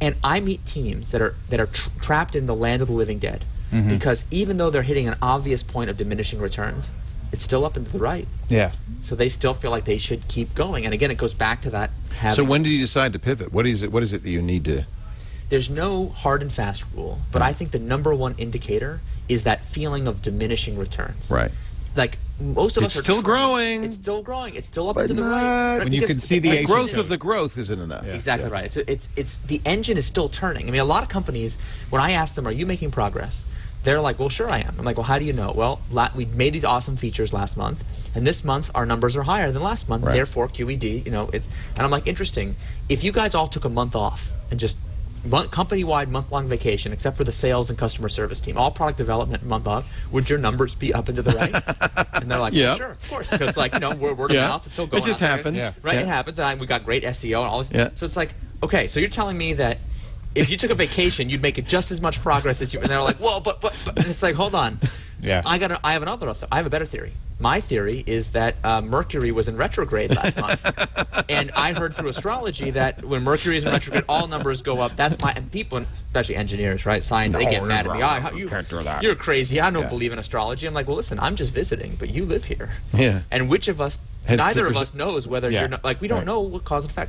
And I meet teams that are trapped in the land of the living dead, because even though they're hitting an obvious point of diminishing returns, it's still up and to the right. Yeah. So they still feel like they should keep going. And again, it goes back to that. So when did you decide to pivot? What is it that you need to? There's no hard and fast rule, but I think the #1 indicator is that feeling of diminishing returns. Right. Like most of us are still growing. It's still growing. It's still up But and to the right. When you can see the growth of the growth isn't enough. Yeah. Exactly right. It's the engine is still turning. I mean, a lot of companies, when I ask them, "Are you making progress?" They're like, "Well, sure I am." I'm like, "Well, how do you know?" "Well, we made these awesome features last month, and this month our numbers are higher than last month. Right. Therefore, QED, you know, it's." And I'm like, "Interesting. If you guys all took a month off and just company-wide month-long vacation, except for the sales and customer service team, all product development month off, would your numbers be up and to the right?" And they're like, "Well, sure, of course," because like, you know, word of mouth, it's still going. It just happens, right? Yeah. It happens. And we got great SEO and all this. Yeah. So it's like, okay, so you're telling me that if you took a vacation, you'd make it just as much progress as you. And they're like, "Well, but and it's like, hold on, Yeah. I have a better theory. My theory is that Mercury was in retrograde last month, and I heard through astrology that when Mercury is in retrograde, all numbers go up. That's and people, especially engineers, right, scientists, they get mad at me. You can't do that. You're crazy. I don't believe in astrology. I'm like, well, listen, I'm just visiting, but you live here. Yeah. And which of us? Neither of us knows whether you're not, like we don't know what cause and effects.